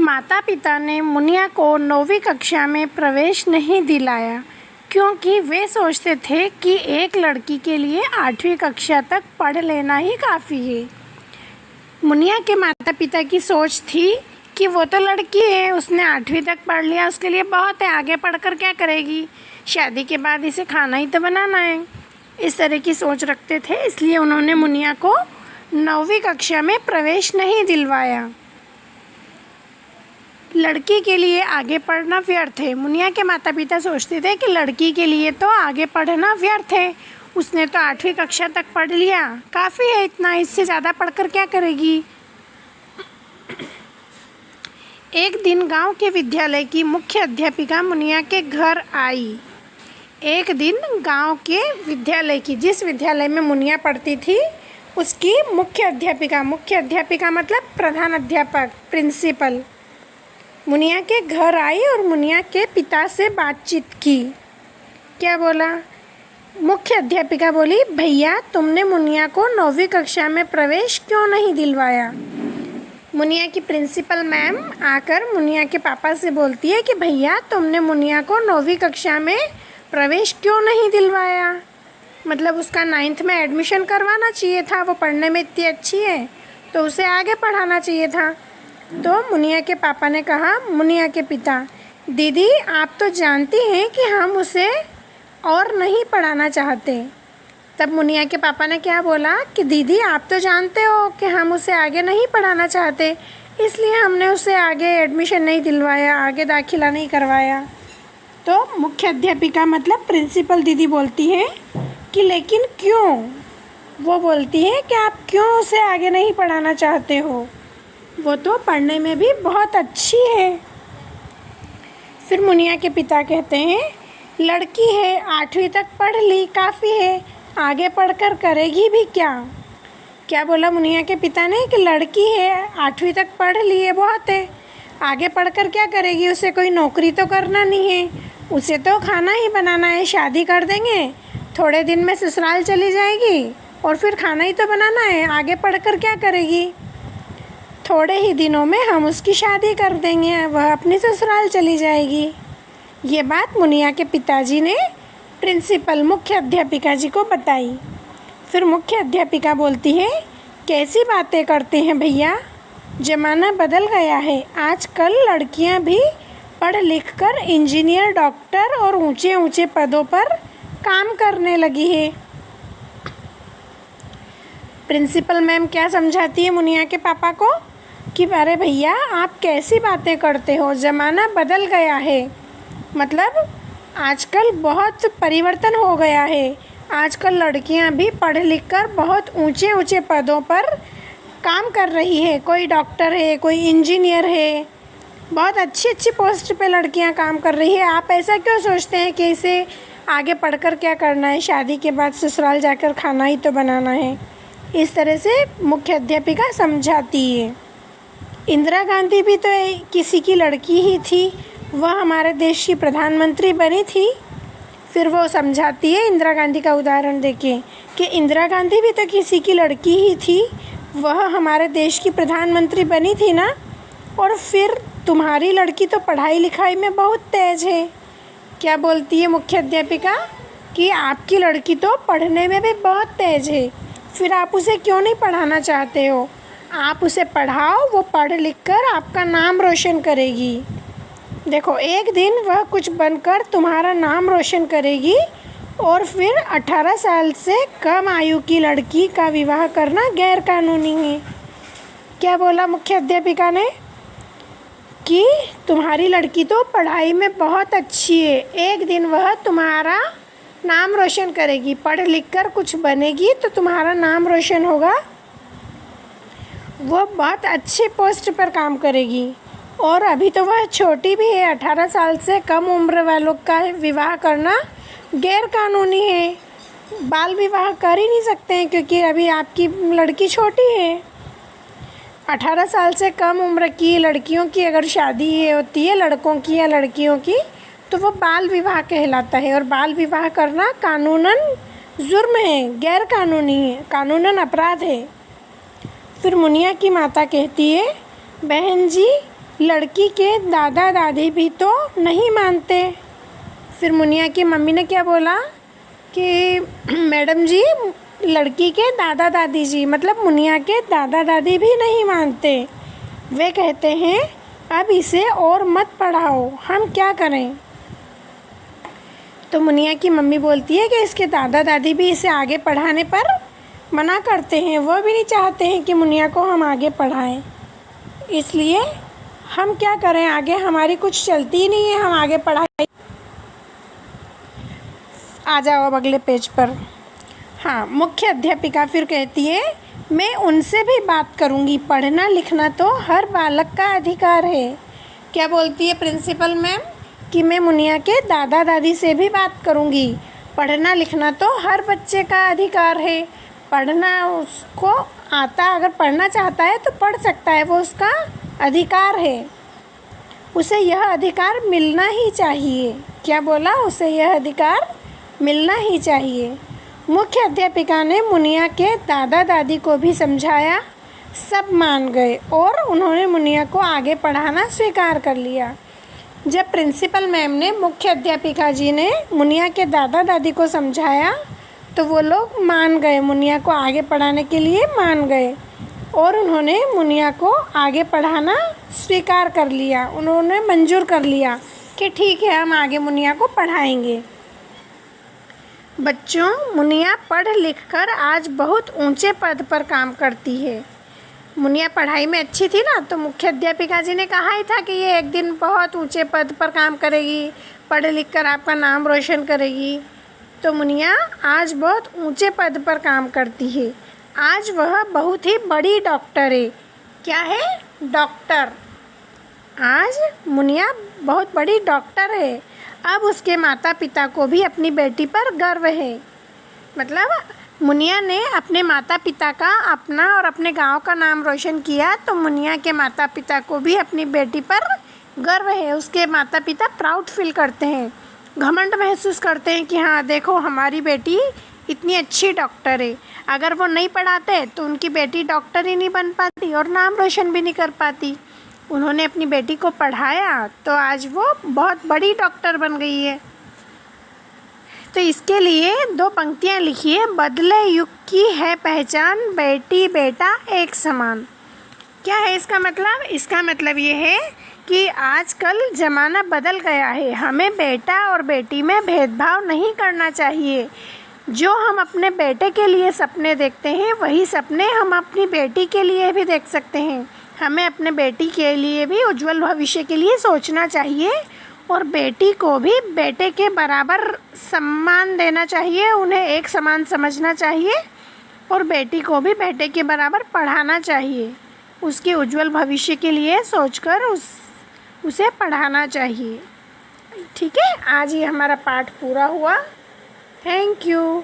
माता पिता ने मुनिया को 9वीं कक्षा में प्रवेश नहीं दिलाया क्योंकि वे सोचते थे कि एक लड़की के लिए 8वीं कक्षा तक पढ़ लेना ही काफ़ी है। मुनिया के माता पिता की सोच थी कि वो तो लड़की है, उसने 8वीं तक पढ़ लिया, उसके लिए बहुत है, आगे पढ़कर क्या करेगी, शादी के बाद इसे खाना ही तो बनाना है। इस तरह की सोच रखते थे, इसलिए उन्होंने मुनिया को 9वीं कक्षा में प्रवेश नहीं दिलवाया। लड़की के लिए आगे पढ़ना व्यर्थ है। मुनिया के माता पिता सोचते थे कि लड़की के लिए तो आगे पढ़ना व्यर्थ है, उसने तो 8वीं कक्षा तक पढ़ लिया, काफ़ी है इतना, इससे ज़्यादा पढ़कर क्या करेगी। एक दिन गांव के विद्यालय की मुख्य अध्यापिका मुनिया के घर आई। एक दिन गांव के विद्यालय की, जिस विद्यालय में मुनिया पढ़ती थी, उसकी मुख्य अध्यापिका मतलब प्रधान अध्यापक, प्रिंसिपल, मुनिया के घर आई और मुनिया के पिता से बातचीत की। क्या बोला? मुख्य अध्यापिका बोली, भैया तुमने मुनिया को 9वीं कक्षा में प्रवेश क्यों नहीं दिलवाया। मुनिया की प्रिंसिपल मैम आकर मुनिया के पापा से बोलती है कि भैया तुमने मुनिया को 9वीं कक्षा में प्रवेश क्यों नहीं दिलवाया। मतलब उसका 9th में एडमिशन करवाना चाहिए था, वो पढ़ने में इतनी अच्छी है तो उसे आगे पढ़ाना चाहिए था। तो मुनिया के पापा ने कहा, मुनिया के पिता, दीदी आप तो जानती हैं कि हम उसे और नहीं पढ़ाना चाहते। तब मुनिया के पापा ने क्या बोला कि दीदी आप तो जानते हो कि हम उसे आगे नहीं पढ़ाना चाहते, इसलिए हमने उसे आगे एडमिशन नहीं दिलवाया, आगे दाखिला नहीं करवाया। तो मुख्य अध्यापिका मतलब प्रिंसिपल दीदी बोलती है कि लेकिन क्यों। वो बोलती है कि आप क्यों उसे आगे नहीं पढ़ाना चाहते हो, वो तो पढ़ने में भी बहुत अच्छी है। फिर मुनिया के पिता कहते हैं, लड़की है, 8वीं तक पढ़ ली, काफ़ी है, आगे पढ़कर करेगी भी क्या। क्या बोला मुनिया के पिता ने कि लड़की है, 8वीं तक पढ़ ली है, बहुत है, आगे पढ़कर क्या करेगी, उसे कोई नौकरी तो करना नहीं है, उसे तो खाना ही बनाना है, शादी कर देंगे, थोड़े दिन में ससुराल चली जाएगी और फिर खाना ही तो बनाना है, आगे पढ़कर क्या करेगी। थोड़े ही दिनों में हम उसकी शादी कर देंगे, वह अपनी ससुराल चली जाएगी। ये बात मुनिया के पिताजी ने प्रिंसिपल मुख्य अध्यापिका जी को बताई। फिर मुख्य अध्यापिका बोलती है, कैसी बातें करते हैं भैया, ज़माना बदल गया है, आजकल लड़कियां भी पढ़ लिख कर इंजीनियर, डॉक्टर और ऊंचे ऊंचे पदों पर काम करने लगी है। प्रिंसिपल मैम क्या समझाती है मुनिया के पापा को कि अरे भैया आप कैसी बातें करते हो, ज़माना बदल गया है, मतलब आजकल बहुत परिवर्तन हो गया है, आजकल लड़कियां भी पढ़ लिख कर बहुत ऊंचे ऊंचे पदों पर काम कर रही है, कोई डॉक्टर है, कोई इंजीनियर है, बहुत अच्छी अच्छी पोस्ट पे लड़कियां काम कर रही है। आप ऐसा क्यों सोचते हैं कि इसे आगे पढ़कर क्या करना है, शादी के बाद ससुराल जाकर खाना ही तो बनाना है। इस तरह से मुख्य अध्यापिका समझाती है। इंदिरा गांधी भी तो किसी की लड़की ही थी, वह हमारे देश की प्रधानमंत्री बनी थी। फिर वो समझाती है इंदिरा गांधी का उदाहरण देके कि इंदिरा गांधी भी तो किसी की लड़की ही थी, वह हमारे देश की प्रधानमंत्री बनी थी ना। और फिर तुम्हारी लड़की तो पढ़ाई लिखाई में बहुत तेज़ है। क्या बोलती है मुख्य अध्यापिका कि आपकी लड़की तो पढ़ने में भी बहुत तेज़ है, फिर आप उसे क्यों नहीं पढ़ाना चाहते हो। आप उसे पढ़ाओ, वो पढ़ लिख कर आपका नाम रोशन करेगी। देखो एक दिन वह कुछ बनकर तुम्हारा नाम रोशन करेगी और फिर 18 साल से कम आयु की लड़की का विवाह करना गैर कानूनी है। क्या बोला मुख्य अध्यापिका ने कि तुम्हारी लड़की तो पढ़ाई में बहुत अच्छी है, एक दिन वह तुम्हारा नाम रोशन करेगी, पढ़ लिख कर कुछ बनेगी तो तुम्हारा नाम रोशन होगा, वो बहुत अच्छे पोस्ट पर काम करेगी। और अभी तो वह छोटी भी है, 18 साल से कम उम्र वालों का विवाह करना गैर कानूनी है, बाल विवाह कर ही नहीं सकते हैं क्योंकि अभी आपकी लड़की छोटी है। 18 साल से कम उम्र की लड़कियों की अगर शादी होती है, लड़कों की या लड़कियों की, तो वो बाल विवाह कहलाता है। और बाल विवाह करना कानूनन जुर्म है, गैर कानूनी है, कानूनन अपराध है। फिर मुनिया की माता कहती है, बहन जी लड़की के दादा दादी भी तो नहीं मानते। फिर मुनिया की मम्मी ने क्या बोला कि मैडम जी, लड़की के दादा दादी जी मतलब मुनिया के दादा दादी भी नहीं मानते। वे कहते हैं अब इसे और मत पढ़ाओ, हम क्या करें। तो मुनिया की मम्मी बोलती है कि इसके दादा दादी भी इसे आगे पढ़ाने पर मना करते हैं, वह भी नहीं चाहते हैं कि मुनिया को हम आगे पढ़ाएं। इसलिए हम क्या करें, आगे हमारी कुछ चलती ही नहीं है, हम आगे पढ़ाई। आ जाओ अब अगले पेज पर। हाँ, मुख्य अध्यापिका फिर कहती है मैं उनसे भी बात करूँगी, पढ़ना लिखना तो हर बालक का अधिकार है। क्या बोलती है प्रिंसिपल मैम कि मैं मुनिया के दादा दादी से भी बात करूँगी, पढ़ना लिखना तो हर बच्चे का अधिकार है। पढ़ना उसको आता, अगर पढ़ना चाहता है तो पढ़ सकता है, वो उसका अधिकार है, उसे यह अधिकार मिलना ही चाहिए। क्या बोला, उसे यह अधिकार मिलना ही चाहिए। मुख्य अध्यापिका ने मुनिया के दादा दादी को भी समझाया, सब मान गए और उन्होंने मुनिया को आगे पढ़ाना स्वीकार कर लिया। जब प्रिंसिपल मैम ने मुख्य अध्यापिका जी ने मुनिया के दादा दादी को समझाया तो वो लोग मान गए, मुनिया को आगे पढ़ाने के लिए मान गए और उन्होंने मुनिया को आगे पढ़ाना स्वीकार कर लिया। उन्होंने मंजूर कर लिया कि ठीक है, हम आगे मुनिया को पढ़ाएंगे। बच्चों, मुनिया पढ़ लिख कर आज बहुत ऊंचे पद पर काम करती है। मुनिया पढ़ाई में अच्छी थी ना, तो मुख्य अध्यापिका जी ने कहा ही था कि ये एक दिन बहुत ऊंचे पद पर काम करेगी, पढ़ लिख कर आपका नाम रोशन करेगी। तो मुनिया आज बहुत ऊंचे पद पर काम करती है। आज वह बहुत ही बड़ी डॉक्टर है। क्या है, डॉक्टर। आज मुनिया बहुत बड़ी डॉक्टर है। अब उसके माता पिता को भी अपनी बेटी पर गर्व है। मतलब मुनिया ने अपने माता पिता का, अपना और अपने गांव का नाम रोशन किया, तो मुनिया के माता पिता को भी अपनी बेटी पर गर्व है। उसके माता पिता प्राउड फील करते हैं, घमंड महसूस करते हैं कि हाँ देखो, हमारी बेटी इतनी अच्छी डॉक्टर है। अगर वो नहीं पढ़ाते तो उनकी बेटी डॉक्टर ही नहीं बन पाती और नाम रोशन भी नहीं कर पाती। उन्होंने अपनी बेटी को पढ़ाया तो आज वो बहुत बड़ी डॉक्टर बन गई है। तो इसके लिए 2 पंक्तियाँ लिखिए। बदले युग की है पहचान, बेटी बेटा एक समान। क्या है इसका मतलब? इसका मतलब ये है कि आजकल ज़माना बदल गया है, हमें बेटा और बेटी में भेदभाव नहीं करना चाहिए। जो हम अपने बेटे के लिए सपने देखते हैं, वही सपने हम अपनी बेटी के लिए भी देख सकते हैं। हमें अपने बेटी के लिए भी उज्जवल भविष्य के लिए सोचना चाहिए और बेटी को भी बेटे के बराबर सम्मान देना चाहिए, उन्हें एक समान समझना चाहिए और बेटी को भी बेटे के बराबर पढ़ाना चाहिए। उसके उज्जवल भविष्य के लिए सोचकर उसे पढ़ाना चाहिए। ठीक है, आज ये हमारा पाठ पूरा हुआ। Thank you.